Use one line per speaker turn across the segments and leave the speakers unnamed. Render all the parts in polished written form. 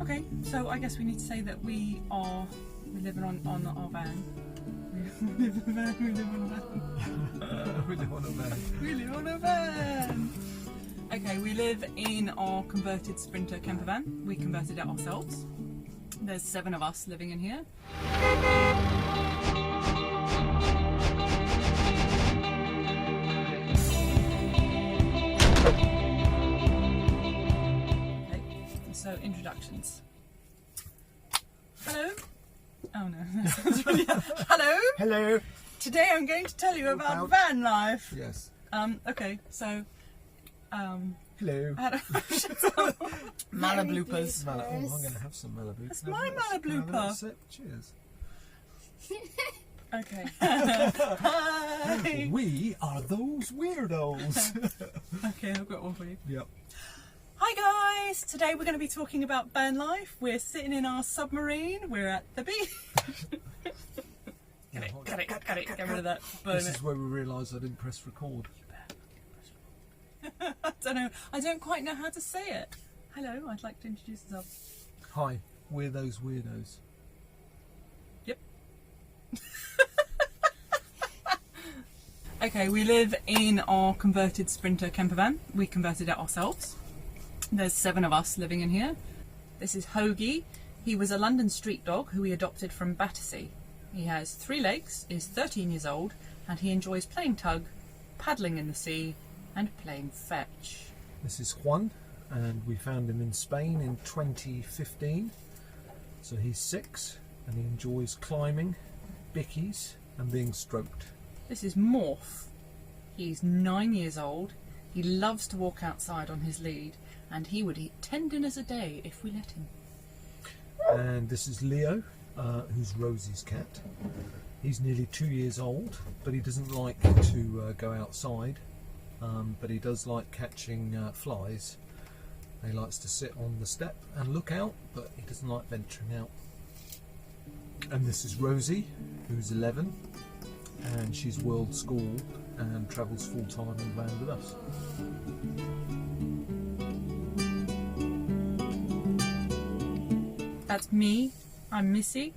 Okay, so I guess we need to say that we're living on our van. We live on a van.
We live on a van.
We live on a van. Okay, we live in our converted Sprinter camper van. We converted it ourselves. There's 7 of us living in here. Okay, so introductions. Hello. Oh no, that sounds really... Hello.
Hello.
Today I'm going to tell you about van life.
Yes.
Okay, so
Hello.
Mala bloopers.
Oh, I'm going to have some Malibu.
That's my Mala blooper.
Cheers.
Okay. Hi.
We are those weirdos.
Okay, I've got one for you.
Yep.
Hi guys! Today we're going to be talking about van life. We're sitting in our submarine. We're at the beach. Cut it. Get rid of that. Burn
This
it.
is where we realised I didn't press record.
I don't know. I don't quite know how to say it. Hello, I'd like to introduce myself.
Hi, we're those weirdos.
Yep. Okay, we live in our converted Sprinter camper van. We converted it ourselves. There's 7 of us living in here. This is Hoagie. He was a London street dog who we adopted from Battersea. He has 3 legs, is 13 years old, and he enjoys playing tug, paddling in the sea, and playing fetch.
This is Juan, and we found him in Spain in 2015. So he's 6, and he enjoys climbing, bickies, and being stroked.
This is Morph. He's 9 years old. He loves to walk outside on his lead, and he would eat 10 dinners a day if we let him.
And this is Leo, who's Rosie's cat. He's nearly 2 years old, but he doesn't like to go outside, but he does like catching flies. He likes to sit on the step and look out, but he doesn't like venturing out. And this is Rosie, who's 11, and she's world school and travels full-time in the van with us.
That's me. I'm Missy.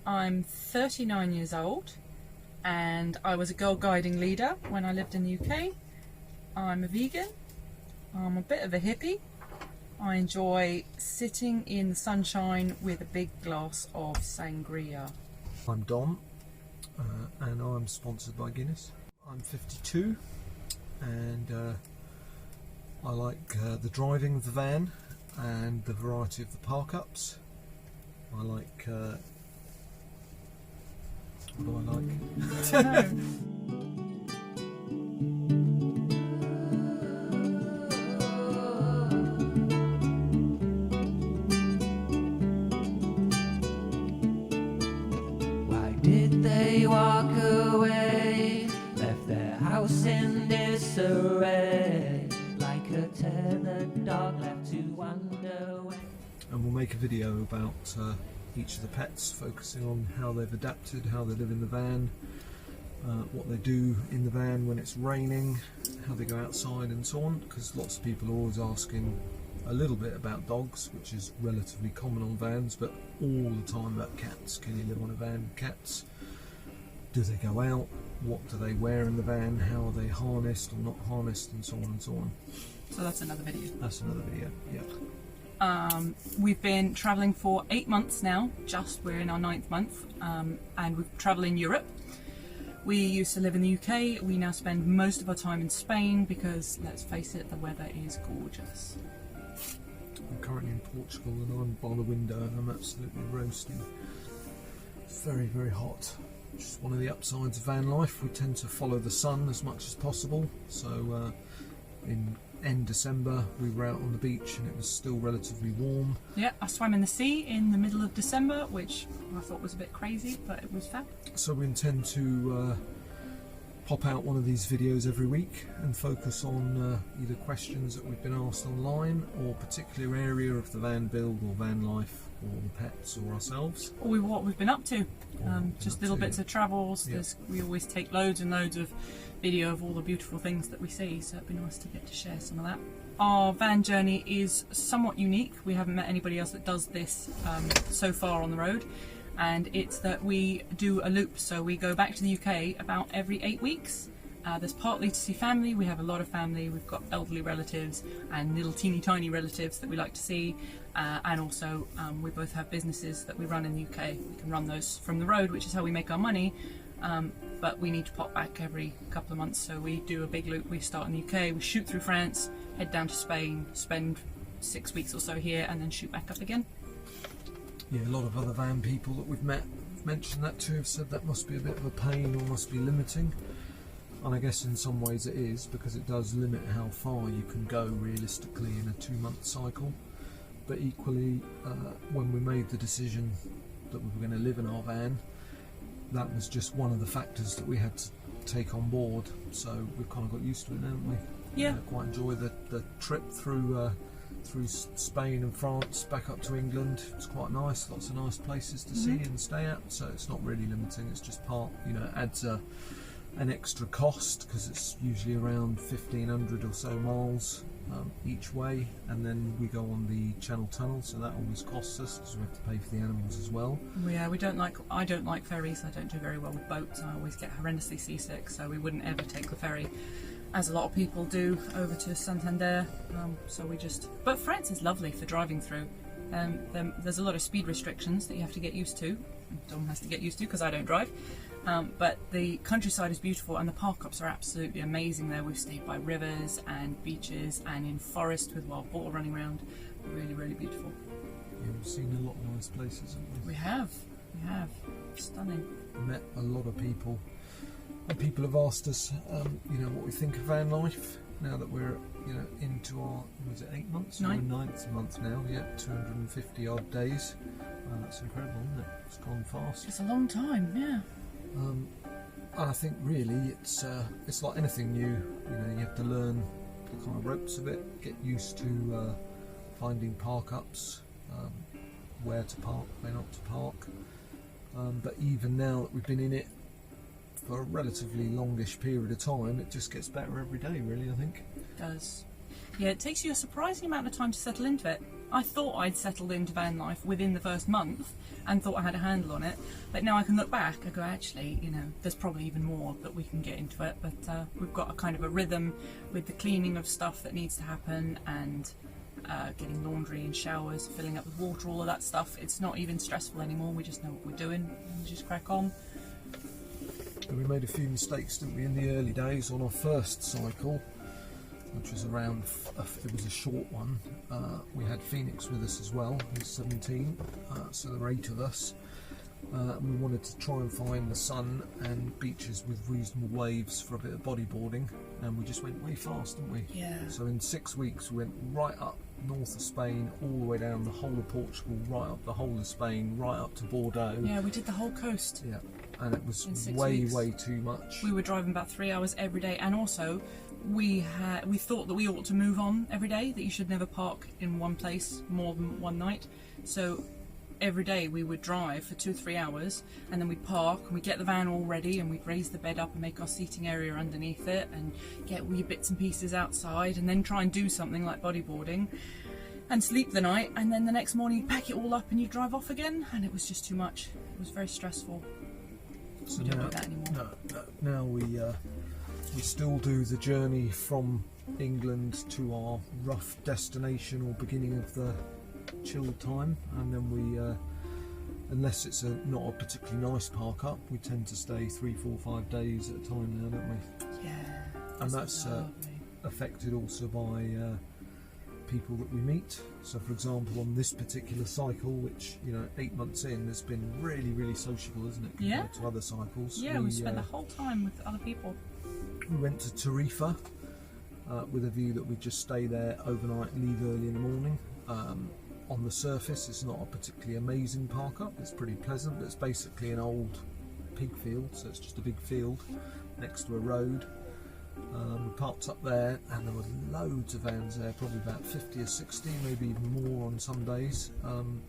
I'm 39 years old, and I was a girl guiding leader when I lived in the UK. I'm a vegan. I'm a bit of a hippie. I enjoy sitting in the sunshine with a big glass of sangria.
I'm Dom, and I'm sponsored by Guinness. I'm 52, and I like the driving of the van and the variety of the park-ups. I like... what do I like?
I don't know.
Why did they walk away? Left their house in disarray, like a tethered dog left to wander away.
And we'll make a video about each of the pets, focusing on how they've adapted, how they live in the van, what they do in the van when it's raining, how they go outside and so on, because lots of people are always asking a little bit about dogs, which is relatively common on vans, but all the time about cats. Can you live on a van with cats? Do they go out? What do they wear in the van? How are they harnessed or not harnessed, and so on and so on.
So that's another video.
That's another video, yeah.
We've been travelling for 8 months now, we're in our 9th month, and we've travelled in Europe. We used to live in the UK, we now spend most of our time in Spain because, let's face it, the weather is gorgeous.
I'm currently in Portugal and I'm by the window and I'm absolutely roasting. It's very, very hot. Which is one of the upsides of van life. We tend to follow the sun as much as possible. So in end December we were out on the beach and it was still relatively warm.
Yeah, I swam in the sea in the middle of December, which I thought was a bit crazy, but it was fab.
So we intend to pop out one of these videos every week and focus on either questions that we've been asked online or a particular area of the van build or van life or the pets or ourselves.
Or what we've been up to. Just little bits of travels.
Yeah.
We always take loads and loads of video of all the beautiful things that we see, so it'd be nice to get to share some of that. Our van journey is somewhat unique. We haven't met anybody else that does this so far on the road, and it's that we do a loop. So we go back to the UK about every 8 weeks. There's partly to see family. We have a lot of family. We've got elderly relatives and little teeny tiny relatives that we like to see, and also we both have businesses that we run in the UK. We can run those from the road, which is how we make our money, but we need to pop back every couple of months, so we do a big loop. We start in the UK, we shoot through France, head down to Spain, spend 6 weeks or so here, and then shoot back up again.
Yeah, a lot of other van people that we've met have mentioned that too, have said that must be a bit of a pain or must be limiting. And I guess in some ways it is, because it does limit how far you can go realistically in a 2-month cycle. But equally, when we made the decision that we were going to live in our van, that was just one of the factors that we had to take on board. So we've kind of got used to it, haven't we?
Yeah.
Quite enjoy the trip through Spain and France back up to England. It's quite nice, lots of nice places to see and stay at. So it's not really limiting. It's just part, it adds an extra cost, because it's usually around 1,500 or so miles each way, and then we go on the Channel Tunnel, so that always costs us because we have to pay for the animals as well.
Yeah, I don't like ferries. I don't do very well with boats. I always get horrendously seasick, so we wouldn't ever take the ferry, as a lot of people do, over to Santander. But France is lovely for driving through. There's a lot of speed restrictions that you have to get used to. Dom has to get used to because I don't drive. But the countryside is beautiful, and the park-ups are absolutely amazing there. We've stayed by rivers and beaches and in forest with wild boar running around. Really, really beautiful.
Yeah, we've seen a lot of nice places, haven't we?
We have. Stunning.
Met a lot of people, and people have asked us, what we think of van life now that we're, into our, was it 8 months? Or 9th month now, yeah, 250 odd days. That's incredible, isn't it? It's gone fast.
It's a long time, yeah.
And I think really it's like anything new. You have to learn the kind of ropes of it, get used to finding park-ups, where to park, where not to park. But even now that we've been in it for a relatively longish period of time, it just gets better every day, really, I think.
It does. Yeah, it takes you a surprising amount of time to settle into it. I thought I'd settled into van life within the first month and thought I had a handle on it, but now I can look back and go, actually, there's probably even more that we can get into it, but we've got a kind of a rhythm with the cleaning of stuff that needs to happen, and getting laundry and showers, filling up with water, all of that stuff. It's not even stressful anymore. We just know what we're doing and we just crack on.
We made a few mistakes, didn't we, in the early days on our first cycle, which was around, it was a short one. We had Phoenix with us as well, he's 17, so there were 8 of us. We wanted to try and find the sun and beaches with reasonable waves for a bit of bodyboarding, and we just went way fast, didn't we?
Yeah.
So in 6 weeks we went right up north of Spain, all the way down the whole of Portugal, right up the whole of Spain, right up to Bordeaux.
Yeah, we did the whole coast.
Yeah, and it was
way
too much.
We were driving about 3 hours every day, and also we thought that we ought to move on every day, that you should never park in one place more than one night. So every day we would drive for 2-3 hours, and then we'd park and we'd get the van all ready, and we'd raise the bed up and make our seating area underneath it and get wee bits and pieces outside, and then try and do something like bodyboarding and sleep the night, and then the next morning you'd pack it all up and you'd drive off again, and it was just too much. It was very stressful.
So
we don't do that anymore.
Now we still do the journey from England to our rough destination or beginning of the chilled time, and then we, unless it's not a particularly nice park up, we tend to stay 3, 4, 5 days at a time now, don't we?
Yeah.
And that's affected also by people that we meet. So for example, on this particular cycle, which 8 months in, has been really, really sociable, isn't it, compared to other cycles?
Yeah, we spent the whole time with other people.
We went to Tarifa with a view that we'd just stay there overnight, leave early in the morning. On the surface, it's not a particularly amazing park up. It's pretty pleasant, but it's basically an old pig field, so it's just a big field next to a road. We parked up there, and there were loads of vans there, probably about 50 or 60, maybe even more on some days. And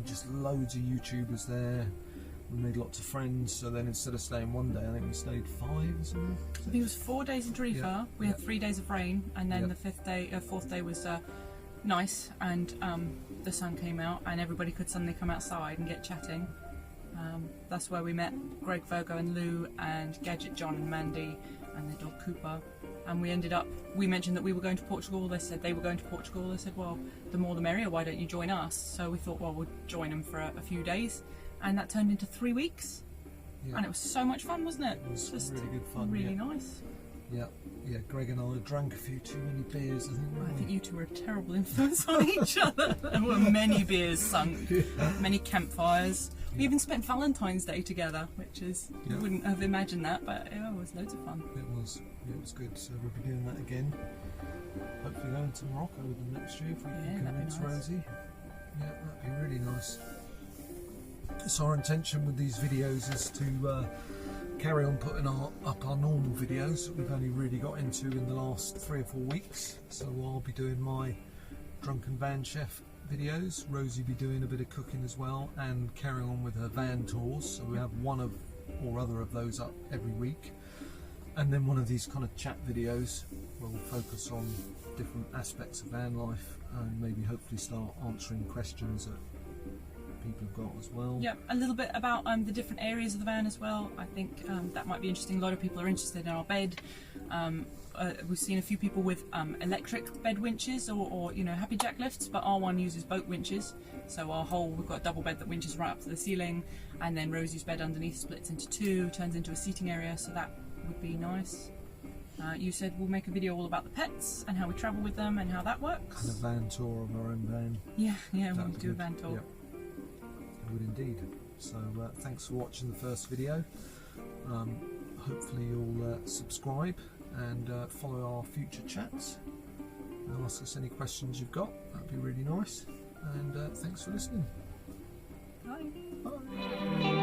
just loads of YouTubers there, We made lots of friends, so then instead of staying one day, I think we stayed 5 or something.
I think it was 4 days in Tarifa.
Yeah.
We had 3 days of rain, and then the fourth day was nice, and the sun came out, and everybody could suddenly come outside and get chatting. That's where we met Greg, Virgo, and Lou, and Gadget, John, and Mandy, and their dog Cooper. And we mentioned that we were going to Portugal. They said they were going to Portugal. They said, well, the more the merrier, why don't you join us? So we thought, well, we'll join them for a few days. And that turned into 3 weeks.
Yeah.
And it was so much fun, wasn't it?
It was
Just
really good fun.
really nice.
Yeah, Greg and I drank a few too many beers, I think.
I think you two were a terrible influence on each other. There were many beers sunk, many campfires. We even spent Valentine's Day together, which is, you wouldn't have imagined that, but it was loads of fun.
It was good, so we'll be doing that again. Hopefully going to Morocco with them next year if we can convince Rosie. Yeah, that'd be really nice. So our intention with these videos is to carry on putting up our normal videos that we've only really got into in the last 3 or 4 weeks. So I'll be doing my drunken van chef videos, Rosie be doing a bit of cooking as well, and carrying on with her van tours. So we have one or other of those up every week, and then one of these kind of chat videos where we'll focus on different aspects of van life and maybe hopefully start answering questions that people have got as well.
Yeah, a little bit about the different areas of the van as well. I think that might be interesting. A lot of people are interested in our bed. We've seen a few people with electric bed winches or happy jack lifts, but our one uses boat winches. So we've got a double bed that winches right up to the ceiling, and then Rosie's bed underneath splits into 2, turns into a seating area, so that would be nice. You said we'll make a video all about the pets and how we travel with them and how that works.
And a van tour of our own van.
Yeah, we'll do a van tour.
Yep. Would indeed. So thanks for watching the first video. Hopefully you'll subscribe and follow our future chats and ask us any questions you've got. That'd be really nice. And thanks for listening.
Bye.
Bye.